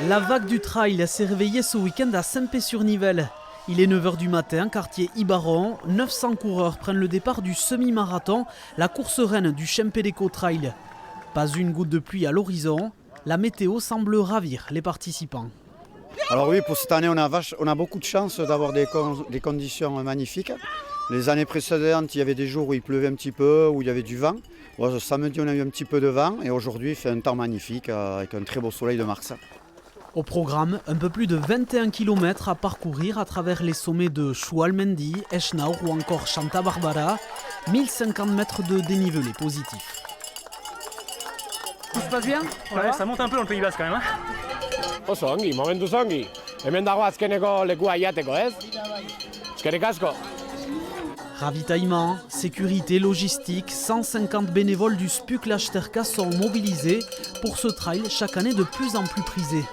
La vague du trail s'est réveillée ce week-end à Saint-Pé-sur-Nivelle. Il est 9h du matin, quartier Ibaron. 900 coureurs prennent le départ du semi-marathon, la course reine du Chempedeco Trail. Pas une goutte de pluie à l'horizon. La météo semble ravir les participants. Alors oui, pour cette année, on a beaucoup de chance d'avoir des conditions magnifiques. Les années précédentes, il y avait des jours où il pleuvait un petit peu, où il y avait du vent. Bon, samedi, on a eu un petit peu de vent et aujourd'hui, il fait un temps magnifique avec un très beau soleil de mars. Au programme, un peu plus de 21 km à parcourir à travers les sommets de Schualmendi, Eschnau ou encore Santa Barbara. 1050 mètres de dénivelé positif. Tout se passe bien? Ouais, ça monte un peu dans le Pays Basque quand même. Hein. Oso ongi, momentu ongi. Hemen dago azkeneko lekua jateko, ez? Eskerrik asko. Ravitaillement, sécurité, logistique, 150 bénévoles du SPUC Lachterka sont mobilisés pour ce trail chaque année de plus en plus prisé.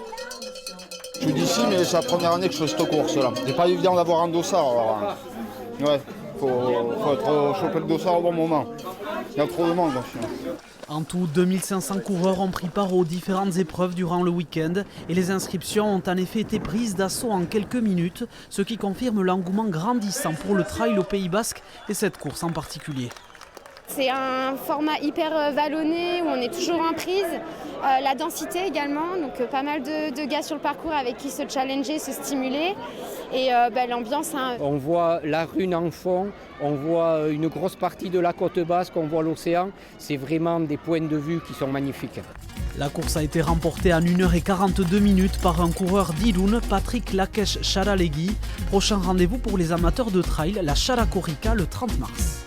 Je suis d'ici, mais c'est la première année que je fais cette course-là. C'est pas évident d'avoir un dossard. Alors, ouais, faut être choper le dossard au bon moment. Il y a trop de monde. En tout, 2500 coureurs ont pris part aux différentes épreuves durant le week-end et les inscriptions ont en effet été prises d'assaut en quelques minutes, ce qui confirme l'engouement grandissant pour le trail au Pays Basque et cette course en particulier. C'est un format hyper vallonné où on est toujours en prise. La densité également, donc pas mal de gars sur le parcours avec qui se challenger, se stimuler. Et l'ambiance. Hein. On voit la Rhune en fond, on voit une grosse partie de la côte basque, on voit l'océan. C'est vraiment des points de vue qui sont magnifiques. La course a été remportée en 1h42 par un coureur d'Irun, Patrick Lakesh Charalegui. Prochain rendez-vous pour les amateurs de trail, la Characorrica le 30 mars.